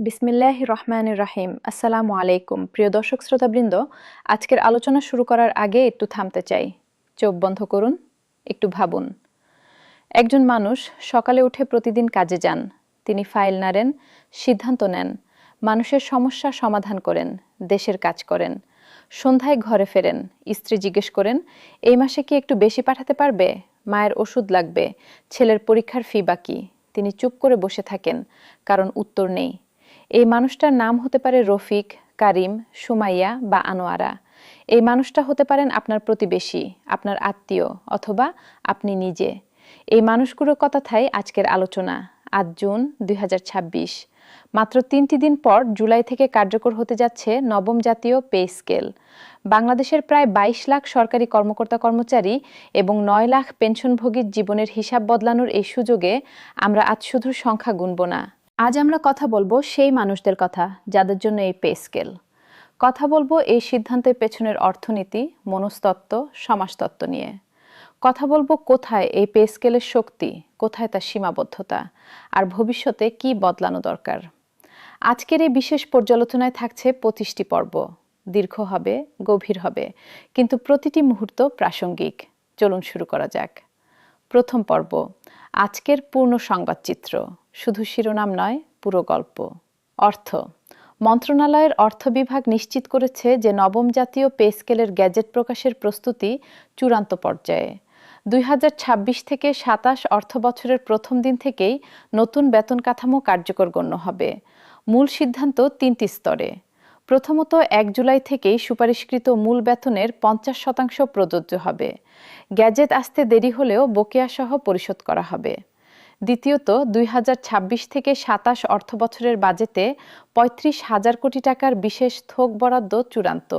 বিসমিল্লাহির রহমানির রহিম। আসসালামু আলাইকুম। প্রিয় দর্শক শ্রোতাবৃন্দ, আজকের আলোচনা শুরু করার আগে একটু থামতে চাই। চোখ বন্ধ করুন, একটু ভাবুন। একজন মানুষ সকালে উঠে প্রতিদিন কাজে যান। তিনি ফাইল নাড়েন, সিদ্ধান্ত নেন, মানুষের সমস্যা সমাধান করেন, দেশের কাজ করেন। সন্ধ্যায় ঘরে ফেরেন, স্ত্রী জিজ্ঞেস করেন, এই মাসে কি একটু বেশি পাঠাতে পারবে? মায়ের ওষুধ লাগবে, ছেলের পরীক্ষার ফি বাকি। তিনি চুপ করে বসে থাকেন, কারণ উত্তর নেই। এই মানুষটার নাম হতে পারে রফিক, কারিম, সুমাইয়া বা আনোয়ারা। এই মানুষটা হতে পারেন আপনার প্রতিবেশী, আপনার আত্মীয়, অথবা আপনি নিজে। এই মানুষগুলোর কথাই আজকের আলোচনা। আজ জুন ২০২৬। মাত্র ৩টি দিন পর জুলাই থেকে কার্যকর হতে যাচ্ছে নবম জাতীয় পে স্কেল। বাংলাদেশের প্রায় ২২ লাখ সরকারি কর্মকর্তা কর্মচারী এবং ৯ লাখ পেনশনভোগীর জীবনের হিসাব বদলানোর এই সুযোগে আমরা আজ শুধু সংখ্যা গুনব না। আজ আমরা কথা বলবো সেই মানুষদের কথা যাদের জন্য এই পে স্কেল। কথা বলবো এই সিদ্ধান্তের পেছনের অর্থনীতি, মনস্তত্ত্ব, সমাজতত্ত্ব নিয়ে। কথা বলবো কোথায় এই পে স্কেলের শক্তি, কোথায় তার সীমাবদ্ধতা, আর ভবিষ্যতে কি বদলানো দরকার। আজকের এই বিশেষ পর্যালোচনায় থাকছে ২৫টি পর্ব। দীর্ঘ হবে, গভীর হবে, কিন্তু প্রতিটি মুহূর্ত প্রাসঙ্গিক। চলুন শুরু করা যাক। প্রথম পর্ব, আজকের পূর্ণ সংবাদচিত্র। শুধু শিরোনাম নয়, পুরো গল্প। অর্থ মন্ত্রণালয়ের অর্থ বিভাগ নিশ্চিত করেছে যে নবম জাতীয় পে স্কেলের গ্যাজেট প্রকাশের প্রস্তুতি চূড়ান্ত পর্যায়ে। ২০২৬ থেকে ২৭ অর্থবছরের প্রথম দিন থেকেই নতুন বেতন কাঠামো কার্যকর গণ্য হবে। মূল সিদ্ধান্ত ৩টি স্তরে। প্রথমত, ১ জুলাই থেকেই সুপারিশকৃত মূল বেতনের ৫০% প্রযোজ্য হবে। গ্যাজেট আসতে দেরি হলেও বকেয়াসহ পরিশোধ করা হবে। দ্বিতীয়ত, ২০২৬ থেকে ২৭ অর্থবছরের বাজেটে ৩৫,০০০ কোটি টাকার বিশেষ থোক বরাদ্দ চূড়ান্ত।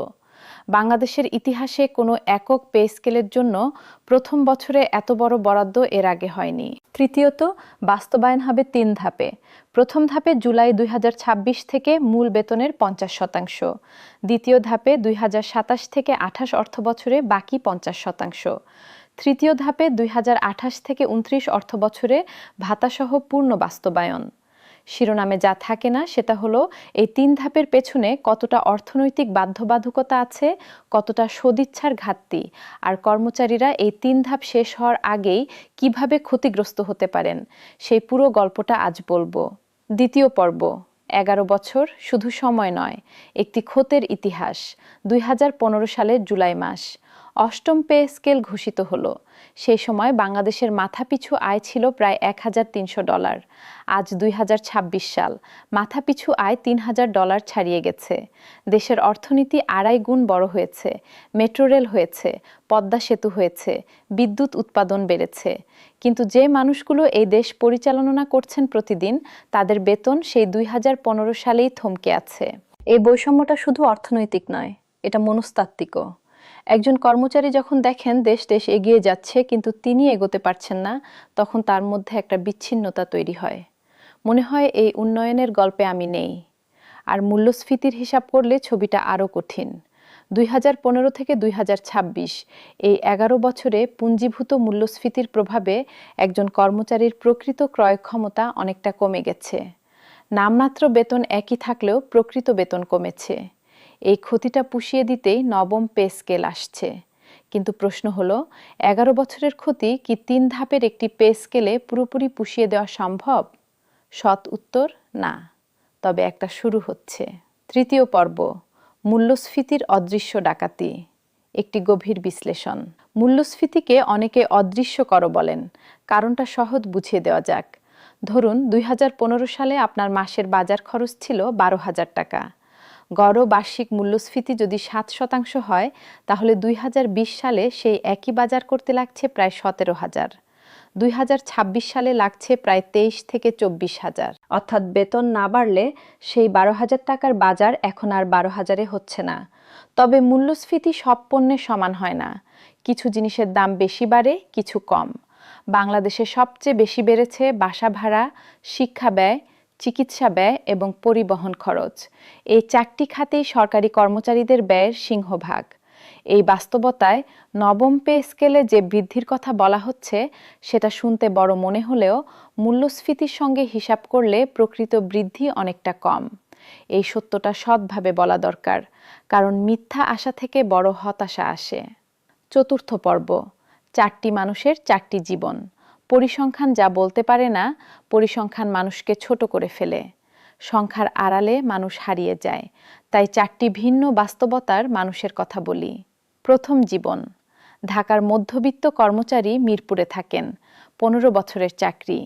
বাংলাদেশের ইতিহাসে কোনো একক পে স্কেলের জন্য প্রথম বছরে এত বড় বরাদ্দ এর আগে হয়নি। তৃতীয়ত, বাস্তবায়ন হবে ৩ ধাপে। প্রথম ধাপে জুলাই ২০২৬ থেকে মূল বেতনের ৫০%। দ্বিতীয় ধাপে ২০২৭ থেকে ২৮ অর্থবছরে বাকি ৫০%। তৃতীয় ধাপে ২০২৮ থেকে ২৯ অর্থবছরে ভাতাসহ পূর্ণ বাস্তবায়ন। শিরোনামে যা থাকে না সেটা হলো এই ৩ ধাপের পেছনে কতটা অর্থনৈতিক বাধ্যবাধকতা আছে, কতটা সদিচ্ছার ঘাটতি, আর কর্মচারীরা এই ৩ ধাপ শেষ হওয়ার আগেই কিভাবে ক্ষতিগ্রস্ত হতে পারেন, সেই পুরো গল্পটা আজ বলবো। দ্বিতীয় পর্ব, ১১ বছর শুধু সময় নয়, একটি ক্ষতের ইতিহাস। ২০১৫ সালের জুলাই মাস অষ্টম পে স্কেল ঘোষিত হলো। সেই সময় বাংলাদেশের মাথাপিছু আয় ছিল প্রায় $১,৩০০। আজ ২০২৬ সাল, মাথাপিছু আয় $৩,০০০ ছাড়িয়ে গেছে। দেশের অর্থনীতি ২.৫ গুণ বড় হয়েছে। মেট্রো রেল হয়েছে, পদ্মা সেতু হয়েছে, বিদ্যুৎ উৎপাদন বেড়েছে। কিন্তু যে মানুষগুলো এই দেশ পরিচালনা করছেন প্রতিদিন, তাদের বেতন সেই ২০১৫ সালেই থমকে আছে। এই বৈষম্যটা শুধু অর্থনৈতিক নয়, এটা মনস্তাত্ত্বিকও। একজন কর্মচারী যখন দেখেন দেশ এগিয়ে যাচ্ছে কিন্তু তিনি এগোতে পারছেন না, তখন তার মধ্যে একটা বিচ্ছিন্নতা তৈরি হয়। মনে হয় এই উন্নয়নের গল্পে আমি নেই। আর মূল্যস্ফীতির হিসাব করলে ছবিটা আরও কঠিন। ২০১৫ থেকে ২০২৬ এই ১১ বছরে পুঞ্জীভূত মূল্যস্ফীতির প্রভাবে একজন কর্মচারীর প্রকৃত ক্রয় ক্ষমতা অনেকটা কমে গেছে। নামমাত্র বেতন একই থাকলেও প্রকৃত বেতন কমেছে। এই ক্ষতিটা পুষিয়ে দিতেই নবম পে স্কেল আসছে। কিন্তু প্রশ্ন হলো, ১১ বছরের ক্ষতি কি ৩ ধাপের একটি পে স্কেলে পুরোপুরি পুষিয়ে দেওয়া সম্ভব? সৎ উত্তর না, তবে একটা শুরু হচ্ছে। তৃতীয় পর্ব, মূল্যস্ফীতির অদৃশ্য ডাকাতি। একটি গভীর বিশ্লেষণ। মূল্যস্ফীতিকে অনেকে অদৃশ্য কর বলেন। কারণটা সহজ বুঝিয়ে দেওয়া যাক। ধরুন ২০১৫ সালে আপনার মাসের বাজার খরচ ছিল ১২,০০০ টাকা। গড় বার্ষিক মূল্যস্ফীতি যদি ৭% হয়, তাহলে ২০২০ সালে সেই একই বাজার করতে লাগছে প্রায় ১৭,০০০। ২০২৬ সালে লাগছে প্রায় ২৩ থেকে ২৪,০০০। অর্থাৎ বেতন না বাড়লে সেই ১২,০০০ টাকার বাজার এখন আর ১২,০০০-এ হচ্ছে না। তবে মূল্যস্ফীতি সব পণ্যের সমান হয় না। কিছু জিনিসের দাম বেশি বাড়ে, কিছু কম। বাংলাদেশে সবচেয়ে বেশি বেড়েছে বাসা ভাড়া, শিক্ষা ব্যয়, চিকিৎসা ব্যয় এবং পরিবহন খরচ। এই ৪টি খাতেই সরকারি কর্মচারীদের ব্যয়ের সিংহভাগ। এই বাস্তবতায় নবম পে স্কেলে যে বৃদ্ধির কথা বলা হচ্ছে সেটা শুনতে বড় মনে হলেও মূল্যস্ফীতির সঙ্গে হিসাব করলে প্রকৃত বৃদ্ধি অনেকটা কম। এই সত্যটা সৎভাবে বলা দরকার, কারণ মিথ্যা আশা থেকে বড় হতাশা আসে। চতুর্থ পর্ব, 4টি মানুষের 4টি জীবন। পরিসংখ্যান যা বলতে পারে না, পরিসংখ্যান মানুষকে ছোট করে ফেলে। সংখ্যার আড়ালে মানুষ হারিয়ে যায়। তাই 4টি ভিন্ন বাস্তবতার মানুষের কথা বলি। প্রথম জীবন। ঢাকার মধ্যবিত্ত কর্মচারী মিরপুরে থাকেন। 15 বছরের চাকরি।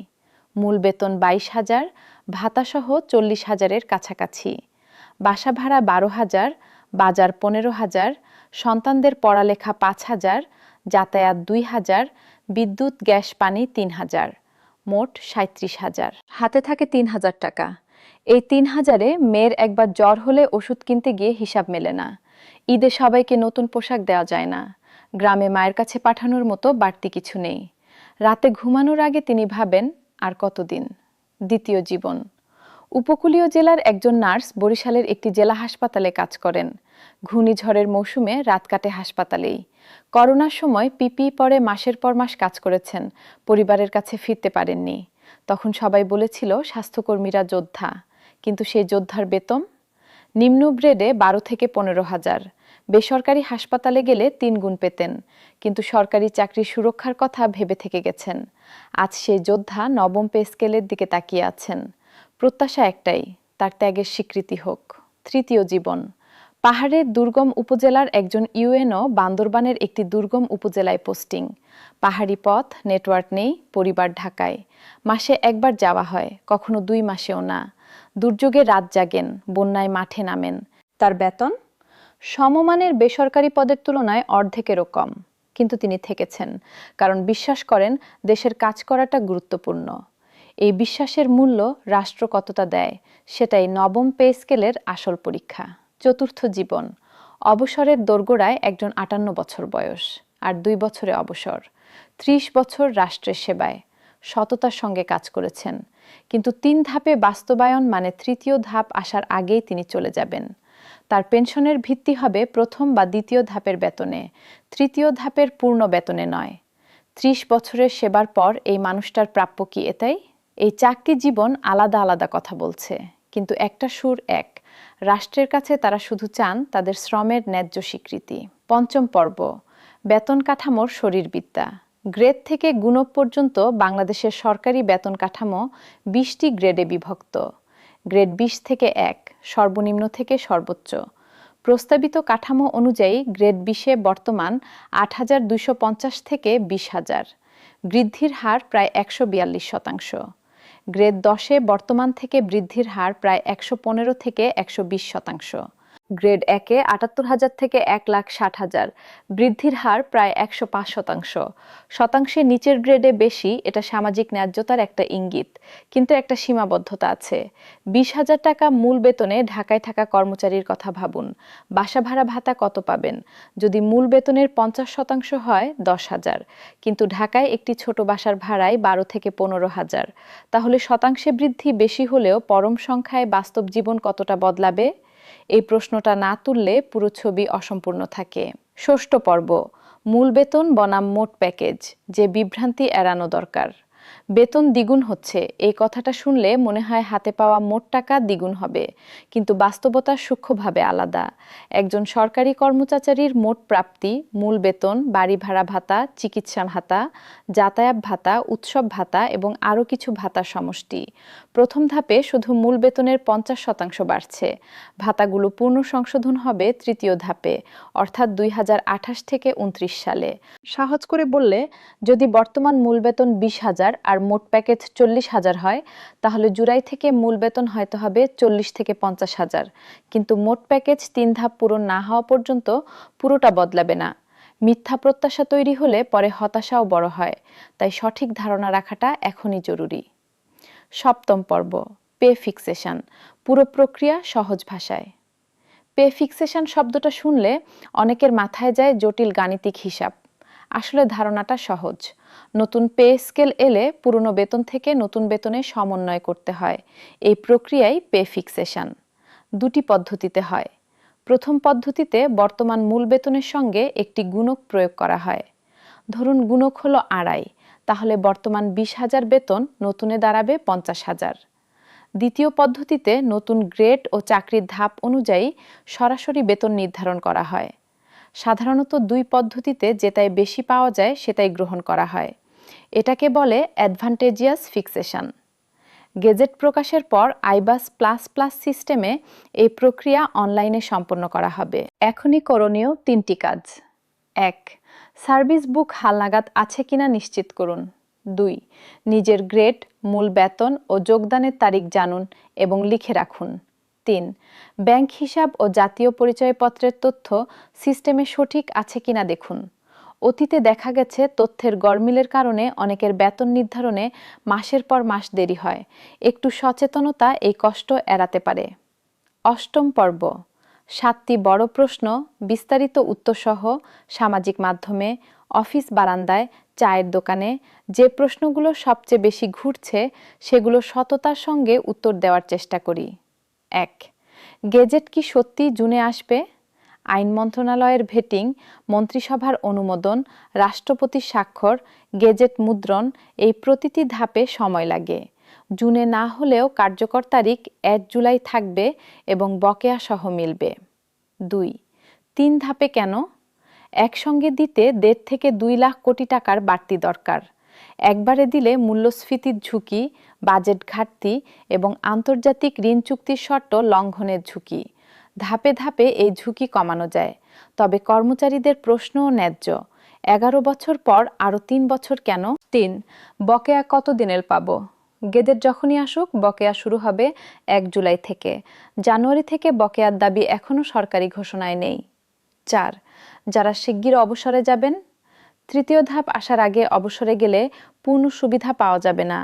মূল বেতন 22,000, ভাতাসহ 40,000-এর কাছাকাছি। বাসা ভাড়া 12,000, বাজার 15,000, সন্তানদের পড়ালেখা 5,000, যাতায়াত 2,000, বিদ্যুৎ গ্যাস পানি 3,000, মোট 37,000। হাতে থাকে 3,000 টাকা। এই 3,000-এ মেয়ের একবার জ্বর হলে ওষুধ কিনতে গিয়ে হিসাব মেলে না। ঈদে সবাইকে নতুন পোশাক দেওয়া যায় না। গ্রামে মায়ের কাছে পাঠানোর মতো বাড়তি কিছু নেই। রাতে ঘুমানোর আগে তিনি ভাবেন, আর কতদিন? দ্বিতীয় জীবন। উপকূলীয় জেলার একজন নার্স বরিশালের একটি জেলা হাসপাতালে কাজ করেন। ঘূর্ণিঝড়ের মৌসুমে রাত কাটে হাসপাতালেই। করোনার সময় পিপিই পরে মাসের পর মাস কাজ করেছেন, পরিবারের কাছে ফিরতে পারেননি। তখন সবাই বলেছিল স্বাস্থ্যকর্মীরা যোদ্ধা, কিন্তু সেই যোদ্ধার বেতন? নিম্ন গ্রেডে 12 থেকে 15,000। বেসরকারি হাসপাতালে গেলে 3 গুণ পেতেন, কিন্তু সরকারি চাকরির সুরক্ষার কথা ভেবে থেকে গেছেন। আজ সেই যোদ্ধা নবম পে স্কেলের দিকে তাকিয়ে আছেন। প্রত্যাশা একটাই, তার ত্যাগের স্বীকৃতি হোক। তৃতীয় জীবন। পাহাড়ের দুর্গম উপজেলার একজন ইউএনও বান্দরবানের একটি দুর্গম উপজেলায় পোস্টিং। পাহাড়ি পথ, নেটওয়ার্ক নেই, পরিবার ঢাকায়। মাসে একবার যাওয়া হয়, কখনো 2 মাসেও না। দুর্যোগে রাত জাগেন, বন্যায় মাঠে নামেন। তার বেতন সমমানের বেসরকারি পদের তুলনায় অর্ধেকেরও কম। কিন্তু তিনি থেকেছেন, কারণ বিশ্বাস করেন দেশের কাজ করাটা গুরুত্বপূর্ণ। এই বিশ্বাসের মূল্য রাষ্ট্র কতটা দেয়, সেটাই নবম পে স্কেলের আসল পরীক্ষা। চতুর্থ জীবন। অবসরের দোরগোড়ায় একজন 58 বছর বয়স, আর 2 বছরে অবসর। 30 বছর রাষ্ট্রের সেবায়, সততার সঙ্গে কাজ করেছেন। কিন্তু 3 ধাপে বাস্তবায়ন মানে তৃতীয় ধাপ আসার আগেই তিনি চলে যাবেন। তার পেনশনের ভিত্তি হবে প্রথম বা দ্বিতীয় ধাপের বেতনে, তৃতীয় ধাপের পূর্ণ বেতনে নয়। 30 বছরের সেবার পর এই মানুষটার প্রাপ্য কি এটাই? এই 4টি জীবন আলাদা আলাদা কথা বলছে, কিন্তু একটা সুর এক। রাষ্ট্রের কাছে তারা শুধু চান তাদের শ্রমের ন্যায্য স্বীকৃতি। পঞ্চম পর্ব, বেতন কাঠামোর শরীরবিদ্যা। গ্রেড থেকে গুণক পর্যন্ত বাংলাদেশের সরকারি বেতন কাঠামো 20টি গ্রেডে বিভক্ত। গ্রেড 20 থেকে 1, সর্বনিম্ন থেকে সর্বোচ্চ। প্রস্তাবিত কাঠামো অনুযায়ী গ্রেড 20-এ বর্তমান 8,250 থেকে 20,000। বৃদ্ধির হার প্রায় 142%। গ্রেড 10-এ বর্তমান থেকে বৃদ্ধির হার প্রায় 115 থেকে 120%। গ্রেড 1-এ 78,000 থেকে 1,60,000, বৃদ্ধির হার প্রায় 105%। শতাংশের নিচের গ্রেডে বেশি, এটা সামাজিক ন্যায্যতার একটা ইঙ্গিত, কিন্তু একটা সীমাবদ্ধতা আছে। 20,000 টাকা মূল বেতনে ঢাকায় থাকা কর্মচারীর কথা ভাবুন। বাসা ভাড়া ভাতা কত পাবেন? যদি মূল বেতনের 50% হয় 10,000, কিন্তু ঢাকায় একটি ছোট বাসার ভাড়ায় 12 থেকে 15,000। তাহলে শতাংশে বৃদ্ধি বেশি হলেও পরম সংখ্যায় বাস্তব জীবন কতটা বদলাবে? এই প্রশ্নটা না তুললে পুরো ছবি অসম্পূর্ণ থাকে। ষষ্ঠ পর্ব, মূল বেতন বনাম মোট প্যাকেজ, যে বিভ্রান্তি এড়ানো দরকার। বেতন দ্বিগুণ হচ্ছে, এই কথাটা শুনলে মনে হয় হাতে পাওয়া মোট টাকা দ্বিগুণ হবে, কিন্তু বাস্তবতা সূক্ষ্মভাবে আলাদা। একজন সরকারি কর্মচারীর মোট প্রাপ্তি মূল বেতন, বাড়ি ভাড়া ভাতা, চিকিৎসা ভাতা, যাতায়াত ভাতা, উৎসব ভাতা এবং আরও কিছু ভাতার সমষ্টি। প্রথম ধাপে শুধু মূল বেতনের 50% বাড়ছে। ভাতাগুলো পূর্ণ সংশোধন হবে তৃতীয় ধাপে, অর্থাৎ 2028 থেকে 29 সালে। সহজ করে বললে, যদি বর্তমান মূল বেতন 20,000 আর মোট প্যাকেজ 40,000 হয়, তাহলে জুলাই থেকে মূল বেতন হয়তো হবে 40 থেকে 50,000, কিন্তু মোট প্যাকেজ 3 ধাপ পূরণ না হওয়া পর্যন্ত পুরোটা বদলাবে না। মিথ্যা প্রত্যাশা তৈরি হলে পরে হতাশাও বড় হয়, তাই সঠিক ধারণা রাখাটা এখনই জরুরি। সপ্তম পর্ব, পে ফিক্সেশন, পুরো প্রক্রিয়া সহজ ভাষায়। পে ফিক্সেশন শব্দটা শুনলে অনেকের মাথায় যায় জটিল গাণিতিক হিসাব। আসলে ধারণাটা সহজ। নতুন পে স্কেল এলে পুরনো বেতন থেকে নতুন বেতনে সমন্বয় করতে হয়। এই প্রক্রিয়াই পে ফিক্সেশন। 2টি পদ্ধতিতে হয়। প্রথম পদ্ধতিতে বর্তমান মূল বেতনের সঙ্গে একটি গুণক প্রয়োগ করা হয়। ধরুন গুণক হলো 2.5, তাহলে বর্তমান 20,000 বেতন নতুনে দাঁড়াবে 50,000। দ্বিতীয় পদ্ধতিতে নতুন গ্রেড ও চাকরির ধাপ অনুযায়ী সরাসরি বেতন নির্ধারণ করা হয়। সাধারণত দুই পদ্ধতিতে যেটাই বেশি পাওয়া যায় সেটাই গ্রহণ করা হয়। এটাকে বলে অ্যাডভান্টেজিয়াস ফিক্সেশন। গেজেট প্রকাশের পর আইবাস প্লাস প্লাস সিস্টেমে এই প্রক্রিয়া অনলাইনে সম্পন্ন করা হবে। এখনই করণীয় 3টি কাজ। 1. সার্ভিস বুক হালনাগাদ আছে কিনা নিশ্চিত করুন। 2. নিজের গ্রেড, মূল বেতন ও যোগদানের তারিখ জানুন এবং লিখে রাখুন। 3. ব্যাংক হিসাব ও জাতীয় পরিচয়পত্রের তথ্য সিস্টেমে সঠিক আছে কিনা দেখুন। অতীতে দেখা গেছে তথ্যের গরমিলের কারণে অনেকের বেতন নির্ধারণে মাসের পর মাস দেরি হয়। একটু সচেতনতা এই কষ্ট এড়াতে পারে। অষ্টম পর্ব, 7টি বড় প্রশ্ন, বিস্তারিত উত্তরসহ সামাজিক মাধ্যমে, অফিস বারান্দায়, চায়ের দোকানে যে প্রশ্নগুলো সবচেয়ে বেশি ঘুরছে সেগুলো সততার সঙ্গে উত্তর দেওয়ার চেষ্টা করি। 1. গেজেট কি সত্যি জুনে আসবে? আইন মন্ত্রণালয়ের ভেটিং, মন্ত্রিসভার অনুমোদন, রাষ্ট্রপতির স্বাক্ষর, গেজেট মুদ্রণ, এই প্রতিটি ধাপে সময় লাগে। জুনে না হলেও কার্যকর তারিখ 1 জুলাই থাকবে এবং বকেয়া সহ মিলবে। 2. 3 ধাপে কেন? একসঙ্গে দিতে 1.5 থেকে 2 লাখ কোটি টাকার বাড়তি দরকার। একবারে দিলে মূল্যস্ফীতির ঝুঁকি, বাজেট ঘাটতি এবং আন্তর্জাতিক ঋণ চুক্তির শর্ত লঙ্ঘনের ঝুঁকি। ধাপে ধাপে এই ঝুঁকি কমানো যায়। তবে কর্মচারীদের প্রশ্নও ন্যায্য। 11 বছর পর আরও 3 বছর কেন? 3. বকেয়া কত দিনের পাবো? গেজেট যখনই আসুক বকেয়া শুরু হবে 1 জুলাই থেকে। জানুয়ারি থেকে বকেয়ার দাবি এখনও সরকারি ঘোষণায় নেই। 4. যারা শিগগির অবসরে যাবেন? তৃতীয় ধাপ আসার আগে অবসরে গেলে পূর্ণ সুবিধা পাওয়া যাবে না।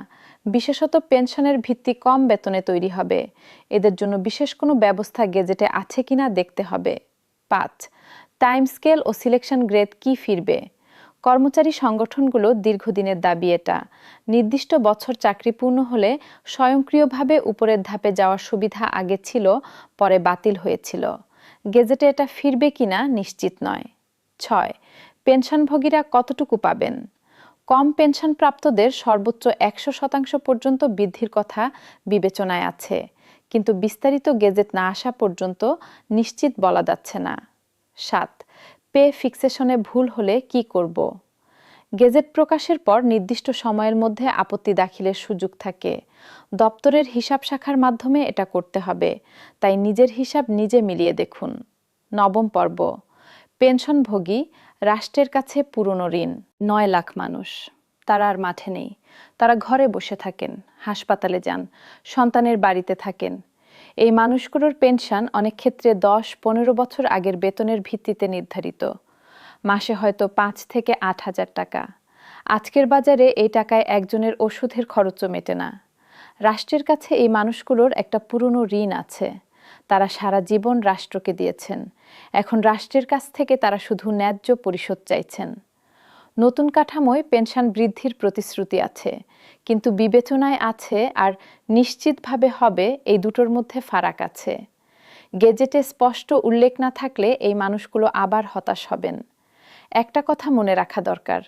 বিশেষত পেনশনের ভিত্তি কম বেতনে তৈরি হবে। এদের জন্য বিশেষ কোনো ব্যবস্থা গেজেটে আছে কিনা দেখতে হবে। 5. টাইম স্কেল ও সিলেকশন গ্রেড কি ফিরবে? কর্মচারী সংগঠনগুলো দীর্ঘদিনের দাবি এটা। নির্দিষ্ট বছর চাকরি পূর্ণ হলে স্বয়ংক্রিয়ভাবে উপরের ধাপে যাওয়ার সুবিধা আগে ছিল, পরে বাতিল হয়েছিল। গেজেটে এটা ফিরবে কিনা নিশ্চিত নয়। 6. পেনশনভোগীরা কতটুকু পাবেন? কম পেনশনপ্রাপ্তদের সর্বোচ্চ 100% পর্যন্ত বৃদ্ধির কথা বিবেচনায় আছে, কিন্তু বিস্তারিত গেজেট না আসা পর্যন্ত নিশ্চিত বলা যাচ্ছে না। 7. পে ফিক্সেশনে ভুল হলে কি করব? গেজেট প্রকাশের পর নির্দিষ্ট সময়ের মধ্যে আপত্তি দাখিলের সুযোগ থাকে। দপ্তরের হিসাব শাখার মাধ্যমে এটা করতে হবে, তাই নিজের হিসাব নিজে মিলিয়ে দেখুন। 9ম পর্ব, পেনশনভোগী, রাষ্ট্রের কাছে পুরনো ঋণ। 9 লাখ মানুষ, তারা আর মাঠে নেই। তারা ঘরে বসে থাকেন, হাসপাতালে যান, সন্তানের বাড়িতে থাকেন। এই মানুষগুলোর পেনশন অনেক ক্ষেত্রে 10-15 বছর আগের বেতনের ভিত্তিতে নির্ধারিত। মাসে হয়তো 5 থেকে 8 হাজার টাকা। আজকের বাজারে এই টাকায় একজনের ওষুধের খরচও মেটে না। রাষ্ট্রের কাছে এই মানুষগুলোর একটা পুরনো ঋণ আছে। তারা সারা জীবন রাষ্ট্রকে দিয়েছেন। এখন রাষ্ট্রের কাছ থেকে তারা শুধু ন্যায্য পরিশোধ চাইছেন। নতুন কাঠামোয় পেনশন বৃদ্ধির প্রতিশ্রুতি আছে, কিন্তু বিবেচনায় আছে আর নিশ্চিতভাবে হবে, এই দুটোর মধ্যে ফারাক আছে। গেজেটে স্পষ্ট উল্লেখ না থাকলে এই মানুষগুলো আবার হতাশ হবেন। একটা কথা মনে রাখা দরকার,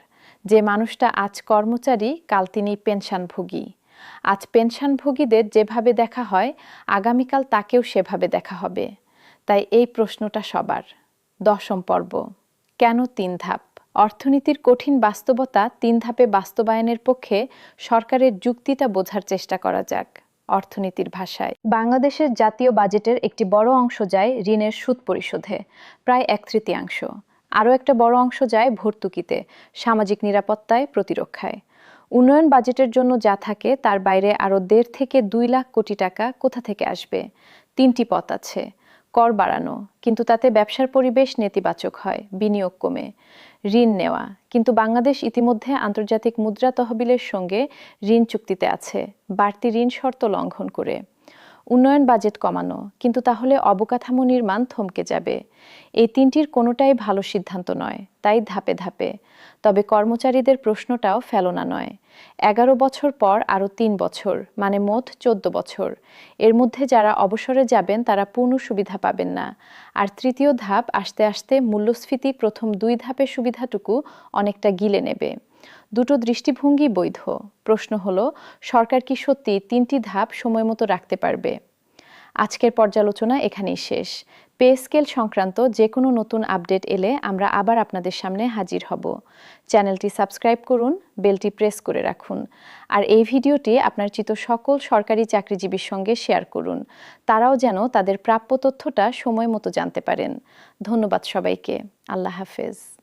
যে মানুষটা আজ কর্মচারী, কাল তিনি পেনশনভোগী। আজ পেনশনভোগীদের যেভাবে দেখা হয়, আগামীকাল তাকেও সেভাবে দেখা হবে। তাই এই প্রশ্নটা সবার। 10ম পর্ব, কেন 3 ধাপ? অর্থনীতির কঠিন বাস্তবতা 3 ধাপে বাস্তবায়নের পক্ষে সরকারের যুক্তিটা বোঝার চেষ্টা করা যাক। অর্থনীতির ভাষায়, বাংলাদেশের জাতীয় বাজেটের একটি বড় অংশ যায় ঋণের সুদ পরিশোধে, প্রায় 1/3। আরও একটা বড় অংশ যায় ভর্তুকিতে, সামাজিক নিরাপত্তায়, প্রতিরক্ষায়। উন্নয়ন বাজেটের জন্য যা থাকে তার বাইরে আরও 1.5 থেকে 2 লাখ কোটি টাকা কোথা থেকে আসবে? 3টি পথ আছে। কর বাড়ানো, কিন্তু তাতে ব্যবসার পরিবেশ নেতিবাচক হয়, বিনিয়োগ কমে। ঋণ নেওয়া, কিন্তু বাংলাদেশ ইতিমধ্যে আন্তর্জাতিক মুদ্রা তহবিলের সঙ্গে ঋণ চুক্তিতে আছে, বাড়তি ঋণ শর্ত লঙ্ঘন করে। উন্নয়ন বাজেট কমানো, কিন্তু তাহলে অবকাঠামো নির্মাণ থমকে যাবে। এই 3টির কোনোটাই ভালো সিদ্ধান্ত নয়, তাই ধাপে ধাপে। তবে কর্মচারীদের প্রশ্নটাও ফেলনা নয়। 11 বছর পর আরও 3 বছর, মানে মোট 14 বছর। এর মধ্যে যারা অবসরে যাবেন তারা পূর্ণ সুবিধা পাবেন না। আর তৃতীয় ধাপ আসতে আসতে মূল্যস্ফীতি প্রথম 2 ধাপের সুবিধাটুকু অনেকটা গিলে নেবে। দুটো দৃষ্টিভঙ্গি বৈধ। প্রশ্ন হলো, সরকার কি সত্যি 3টি ধাপ সময়মতো রাখতে পারবে? আজকের পর্যালোচনা এখানেই শেষ। পে স্কেল সংক্রান্ত যে কোনো নতুন আপডেট এলে আমরা আবার আপনাদের সামনে হাজির হব। চ্যানেলটি সাবস্ক্রাইব করুন, বেলটি প্রেস করে রাখুন। আর এই ভিডিওটি আপনার চিত সকল সরকারি চাকরিজীবীর সঙ্গে শেয়ার করুন। তারাও যেন তাদের প্রাপ্য তথ্যটা সময় মতো জানতে পারেন। ধন্যবাদ সবাইকে। আল্লাহ হাফেজ।